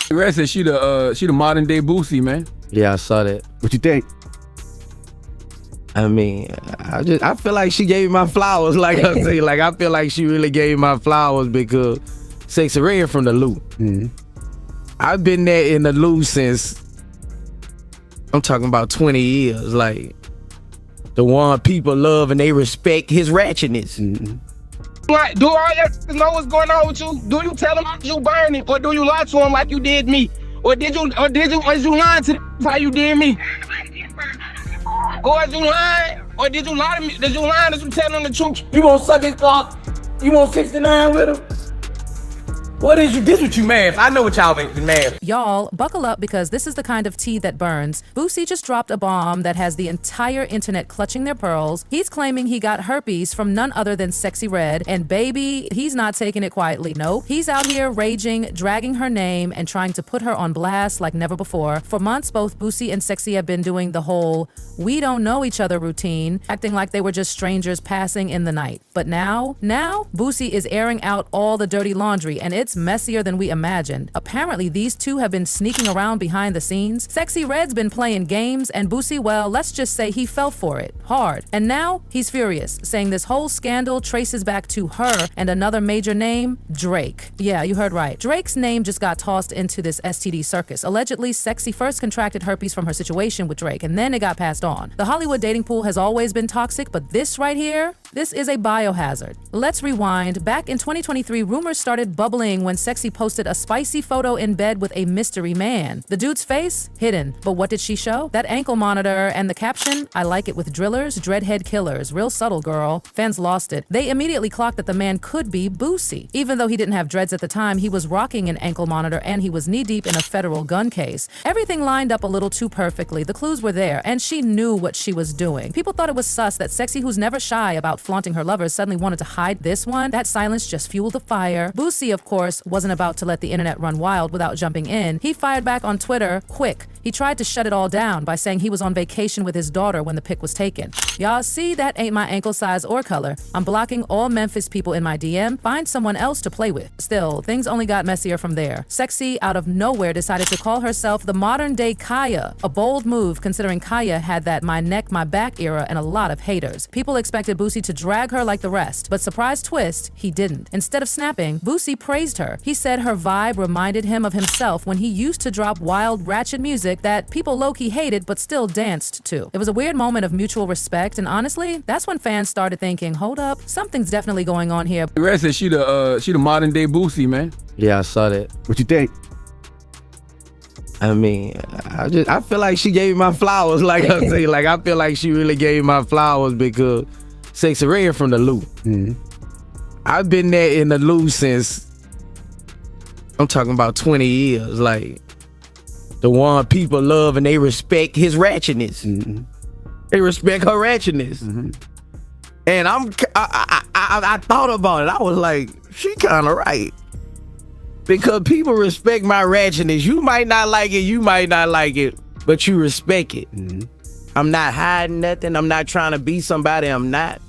The rest said she the modern day Boosie, man. Yeah, I saw that. What you think? I mean, I feel like she gave me my flowers. Like I say, like I feel like she really gave me my flowers because Sexyy from the loop. Mm-hmm. I've been there in the loop since I'm talking about 20 years. Like the one people love and they respect his ratchetness. Mm-hmm. Like, do all y'all know what's going on with you? Do you tell them you burning, or do you lie to them like you did me, or did you lie to them how you did me? Or is you lying, or did you lie to me? Did you lie? Did you tell them the truth? You won't suck his cock? You want 69 with him? What is you? This what you mad for? I know what y'all been mad. Y'all, buckle up because this is the kind of tea that burns. Boosie just dropped a bomb that has the entire internet clutching their pearls. He's claiming he got herpes from none other than Sexyy Red, and baby, he's not taking it quietly. Nope. He's out here raging, dragging her name, and trying to put her on blast like never before. For months, both Boosie and Sexyy have been doing the whole "we don't know each other" routine, acting like they were just strangers passing in the night. But now, Boosie is airing out all the dirty laundry, and it's messier than we imagined. Apparently, these two have been sneaking around behind the scenes. Sexyy Red's been playing games, and Boosie, well, let's just say he fell for it hard. And now he's furious, saying this whole scandal traces back to her and another major name, Drake. Yeah, you heard right. Drake's name just got tossed into this STD circus. Allegedly, Sexyy first contracted herpes from her situation with Drake, and then it got passed on. The Hollywood dating pool has always been toxic, but this right here, this is a biohazard. Let's rewind. Back in 2023, rumors started bubbling when Sexyy posted a spicy photo in bed with a mystery man. The dude's face, hidden. But what did she show? That ankle monitor and the caption, "I like it with drillers, dreadhead killers." Real subtle, girl. Fans lost it. They immediately clocked that the man could be Boosie. Even though he didn't have dreads at the time, he was rocking an ankle monitor and he was knee-deep in a federal gun case. Everything lined up a little too perfectly. The clues were there, and she knew what she was doing. People thought it was sus that Sexyy, who's never shy about flaunting her lovers, suddenly wanted to hide this one. That silence just fueled the fire. Boosie, of course, wasn't about to let the internet run wild without jumping in. He fired back on Twitter quick. He tried to shut it all down by saying he was on vacation with his daughter when the pic was taken. Y'all see, that ain't my ankle size or color. I'm blocking all Memphis people in my DM. Find someone else to play with. Still, things only got messier from there. Sexyy, out of nowhere, decided to call herself the modern day Kaya. A bold move considering Kaya had that my neck, my back era and a lot of haters. People expected Boosie to drag her like the rest, but surprise twist, he didn't. Instead of snapping, Boosie praised her. He said her vibe reminded him of himself when he used to drop wild, ratchet music that people low-key hated but still danced to. It was a weird moment of mutual respect, and honestly, that's when fans started thinking, hold up, something's definitely going on here. The rest said she the modern day Boosie, man. Yeah, I saw that. What you think? I mean, I feel like she gave me my flowers. Like I say, like I feel like she really gave me my flowers because Sexyy from the loop. Mm-hmm. I've been there in the loop since I'm talking about 20 years. Like the one people love and they respect his ratchetness. Mm-hmm. They respect her ratchetness. Mm-hmm. And I thought about it. I was like, she kind of right. Because people respect my ratchetness. You might not like it, but you respect it. Mm-hmm. I'm not hiding nothing. I'm not trying to be somebody I'm not.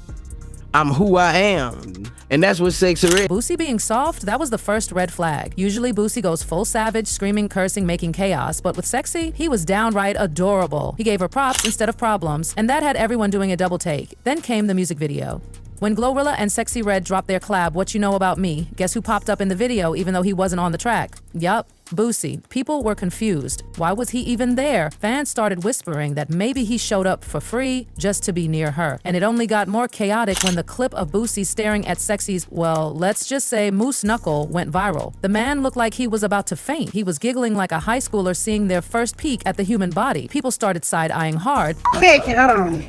I'm who I am. Mm-hmm. And that's what Sexyy is. Boosie being soft, that was the first red flag. Usually Boosie goes full savage, screaming, cursing, making chaos. But with Sexyy, he was downright adorable. He gave her props instead of problems, and that had everyone doing a double take. Then came the music video. When Glorilla and Sexyy Red dropped their collab, What You Know About Me, guess who popped up in the video even though he wasn't on the track? Yup, Boosie. People were confused. Why was he even there? Fans started whispering that maybe he showed up for free just to be near her. And it only got more chaotic when the clip of Boosie staring at Sexy's, well, let's just say moose knuckle went viral. The man looked like he was about to faint. He was giggling like a high schooler seeing their first peek at the human body. People started side-eyeing hard. Second, hold on.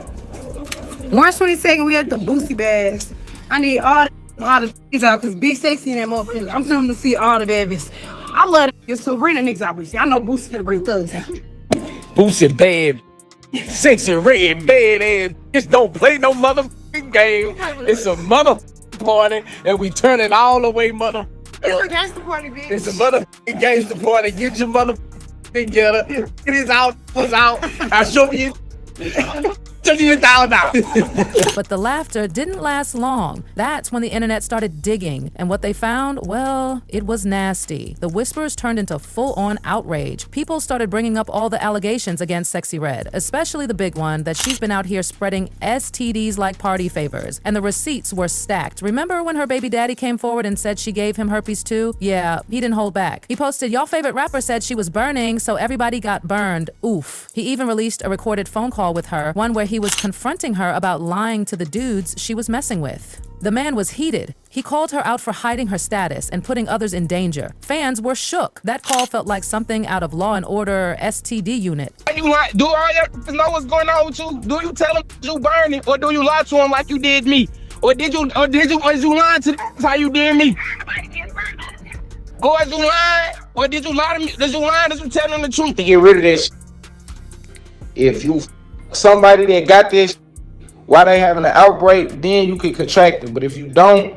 March 22nd, we had the Boosie bags. I need all the things out because Big Sexy and that motherfucker. I'm coming to see all the babies. I love it. So bring the niggas out with you. I know Boosie gonna bring thugs out. Boosie bad, Sexyy Red bad ass. Just don't play no motherfucking game. It's a mother party and we turn it all the way mother. It's a gangster party, bitch. It's a motherfucking gangster party. Get your motherfucking together. It is out. It's out. I show you. $38,000. But the laughter didn't last long. That's when the internet started digging, and what they found, well, it was nasty. The whispers turned into full-on outrage. People started bringing up all the allegations against Sexyy Red, especially the big one that she's been out here spreading STDs like party favors, and the receipts were stacked. Remember when her baby daddy came forward and said she gave him herpes too? Yeah, he didn't hold back. He posted, "Y'all favorite rapper said she was burning, so everybody got burned. Oof." He even released a recorded phone call with her, one where he was confronting her about lying to the dudes she was messing with. The man was heated. He called her out for hiding her status and putting others in danger. Fans were shook. That call felt like something out of Law & Order STD unit. You like, do all y'all know what's going on with you? Do you tell them you burning, or do you lie to them like you did me? Or is you lying to them how you did me? Or is you lying? Or did you lie to me? Did you lie? Did you tell them the truth? To get rid of this, if you somebody that got this while they having an outbreak, then you can contract it. But if you don't,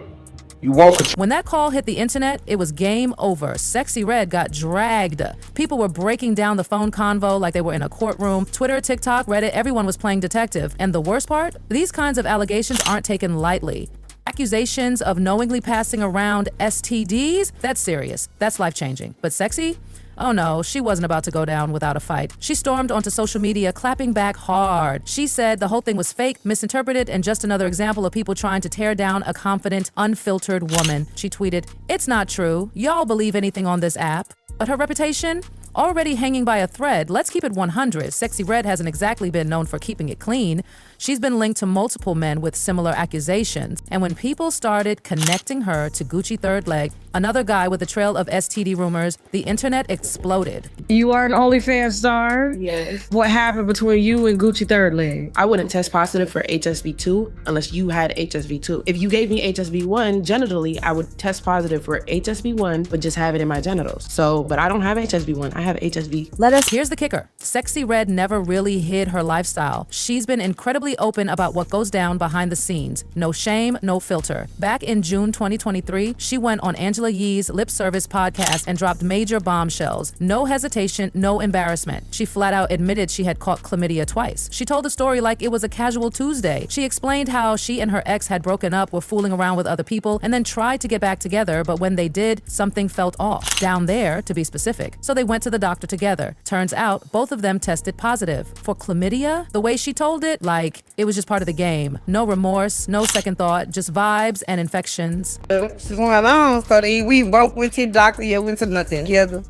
you won't contract. When that call hit the internet, it was game over. Sexyy Red got dragged. People were breaking down the phone convo like they were in a courtroom. Twitter, TikTok, Reddit, everyone was playing detective. And the worst part? These kinds of allegations aren't taken lightly. Accusations of knowingly passing around STDs? That's serious. That's life-changing. But Sexyy? Oh no, she wasn't about to go down without a fight. She stormed onto social media, clapping back hard. She said the whole thing was fake, misinterpreted, and just another example of people trying to tear down a confident, unfiltered woman. She tweeted, "It's not true. Y'all believe anything on this app." But her reputation? Already hanging by a thread. Let's keep it 100. Sexyy Red hasn't exactly been known for keeping it clean. She's been linked to multiple men with similar accusations. And when people started connecting her to Gucci Third Leg, another guy with a trail of STD rumors, the internet exploded. You are an OnlyFans star? Yes. What happened between you and Gucci Third Leg? I wouldn't test positive for HSV2 unless you had HSV2. If you gave me HSV1 genitally, I would test positive for HSV1, but just have it in my genitals. But I don't have HSV1. I have HSV. Here's the kicker. Sexyy Red never really hid her lifestyle. She's been incredibly open about what goes down behind the scenes. No shame, no filter. Back in June 2023, she went on Angela Yee's Lip Service podcast and dropped major bombshells. No hesitation, no embarrassment. She flat out admitted she had caught chlamydia twice. She told the story like it was a casual Tuesday. She explained how she and her ex had broken up, were fooling around with other people, and then tried to get back together, but when they did, something felt off. Down there, to be specific. So they went to the doctor together. Turns out, both of them tested positive. For chlamydia, the way she told it, like it was just part of the game. No remorse, no second thought, just vibes and infections. So we both went to the doctor, went to nothing together.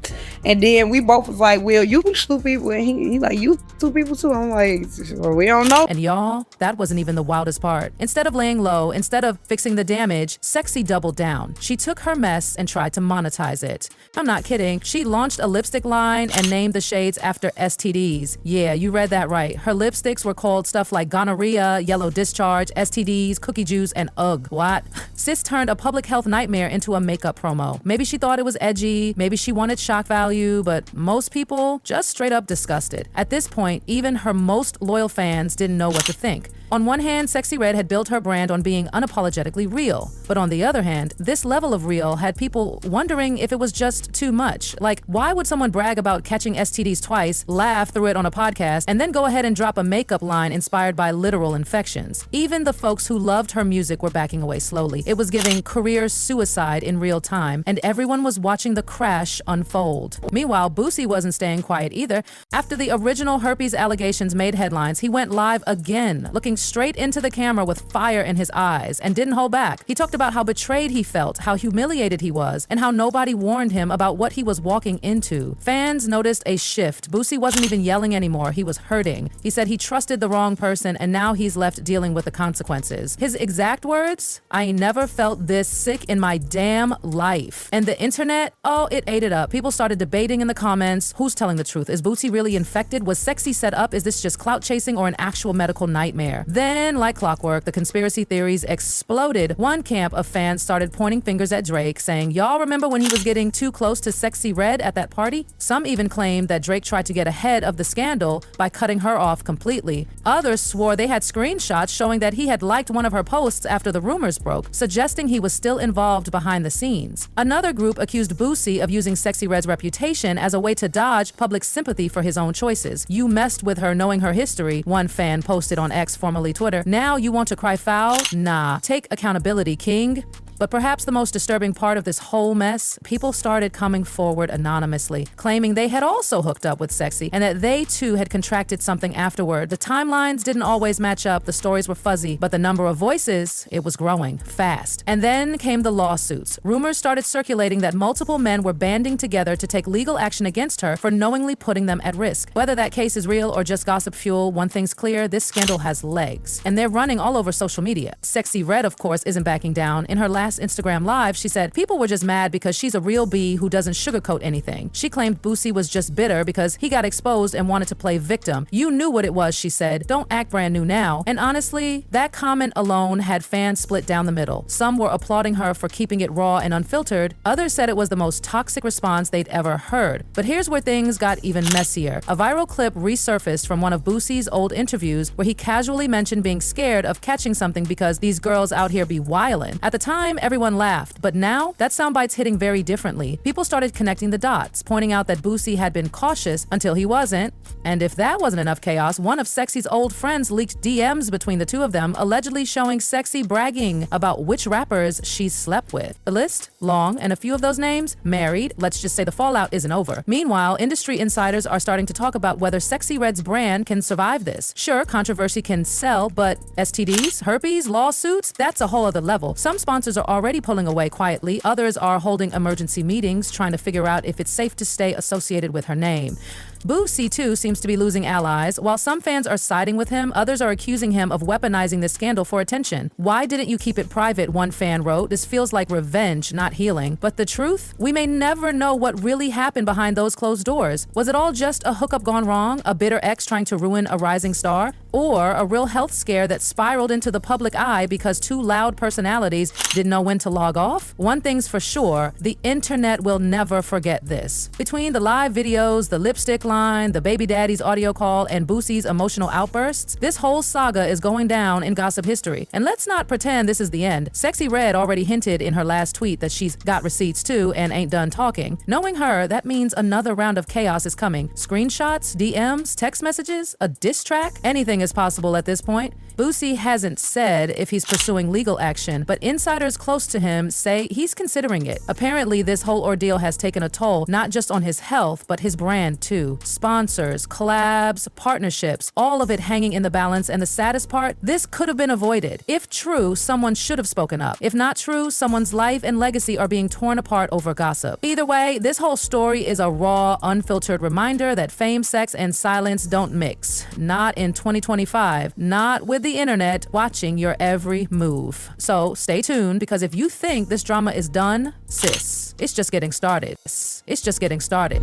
And then we both was like, well, you two people. And he like, you two people too? I'm like, well, we don't know. And y'all, that wasn't even the wildest part. Instead of laying low, instead of fixing the damage, Sexyy doubled down. She took her mess and tried to monetize it. I'm not kidding. She launched a lipstick line and named the shades after STDs. Yeah, you read that right. Her lipsticks were called stuff like gonorrhea, yellow discharge, STDs, cookie juice, and ugh. What? Sis turned a public health nightmare into a makeup promo. Maybe she thought it was edgy, maybe she wanted shock value, but most people just straight up disgusted. At this point, even her most loyal fans didn't know what to think. On one hand, Sexyy Red had built her brand on being unapologetically real. But on the other hand, this level of real had people wondering if it was just too much. Like, why would someone brag about catching STDs twice, laugh through it on a podcast, and then go ahead and drop a makeup line inspired by literal infections? Even the folks who loved her music were backing away slowly. It was giving career suicide in real time, and everyone was watching the crash unfold. Meanwhile, Boosie wasn't staying quiet either. After the original herpes allegations made headlines, he went live again, looking straight into the camera with fire in his eyes and didn't hold back. He talked about how betrayed he felt, how humiliated he was, and how nobody warned him about what he was walking into. Fans noticed a shift. Boosie wasn't even yelling anymore. He was hurting. He said he trusted the wrong person and now he's left dealing with the consequences. His exact words, "I never felt this sick in my damn life." And the internet, oh, it ate it up. People started debating in the comments, who's telling the truth? Is Boosie really infected? Was Sexyy set up? Is this just clout chasing or an actual medical nightmare? her. Then, like clockwork, the conspiracy theories exploded. One camp of fans started pointing fingers at Drake, saying, y'all remember when he was getting too close to Sexyy Red at that party? Some even claimed that Drake tried to get ahead of the scandal by cutting her off completely. Others swore they had screenshots showing that he had liked one of her posts after the rumors broke, suggesting he was still involved behind the scenes. Another group accused Boosie of using Sexyy Red's reputation as a way to dodge public sympathy for his own choices. You messed with her knowing her history, one fan posted on X, formerly Twitter. Now you want to cry foul? Nah. Take accountability, king. But perhaps the most disturbing part of this whole mess, people started coming forward anonymously, claiming they had also hooked up with Sexyy and that they too had contracted something afterward. The timelines didn't always match up, the stories were fuzzy, but the number of voices, it was growing fast. And then came the lawsuits. Rumors started circulating that multiple men were banding together to take legal action against her for knowingly putting them at risk. Whether that case is real or just gossip fuel, one thing's clear, this scandal has legs. And they're running all over social media. Sexyy Red, of course, isn't backing down. In her last Instagram live, she said, people were just mad because she's a real bee who doesn't sugarcoat anything. She claimed Boosie was just bitter because he got exposed and wanted to play victim. You knew what it was, she said. Don't act brand new now. And honestly, that comment alone had fans split down the middle. Some were applauding her for keeping it raw and unfiltered. Others said it was the most toxic response they'd ever heard. But here's where things got even messier. A viral clip resurfaced from one of Boosie's old interviews where he casually mentioned being scared of catching something because these girls out here be wildin'. At the time, everyone laughed, but now that soundbite's hitting very differently. People started connecting the dots, pointing out that Boosie had been cautious until he wasn't. And if that wasn't enough chaos, one of Sexy's old friends leaked DMs between the two of them, allegedly showing Sexyy bragging about which rappers she slept with. The list? Long, and a few of those names? Married. Let's just say the fallout isn't over. Meanwhile, industry insiders are starting to talk about whether Sexyy Red's brand can survive this. Sure, controversy can sell, but STDs, herpes, lawsuits, that's a whole other level. Some sponsors are already pulling away quietly. Others are holding emergency meetings, trying to figure out if it's safe to stay associated with her name. Boosie, too, seems to be losing allies. While some fans are siding with him, others are accusing him of weaponizing this scandal for attention. Why didn't you keep it private, one fan wrote. This feels like revenge, not healing. But the truth? We may never know what really happened behind those closed doors. Was it all just a hookup gone wrong, a bitter ex trying to ruin a rising star? Or a real health scare that spiraled into the public eye because two loud personalities didn't know when to log off? One thing's for sure, the internet will never forget this. Between the live videos, the lipstick line, the baby daddy's audio call, and Boosie's emotional outbursts, this whole saga is going down in gossip history. And let's not pretend this is the end. Sexyy Red already hinted in her last tweet that she's got receipts too and ain't done talking. Knowing her, that means another round of chaos is coming. Screenshots, DMs, text messages, a diss track, anything is possible at this point. Boosie hasn't said if he's pursuing legal action, but insiders close to him say he's considering it. Apparently, this whole ordeal has taken a toll, not just on his health, but his brand too. Sponsors, collabs, partnerships, all of it hanging in the balance, and the saddest part, this could have been avoided. If true, someone should have spoken up. If not true, someone's life and legacy are being torn apart over gossip. Either way, this whole story is a raw, unfiltered reminder that fame, sex, and silence don't mix. Not in 2025, not with the internet watching your every move. So stay tuned, because if you think this drama is done, sis, it's just getting started. It's just getting started.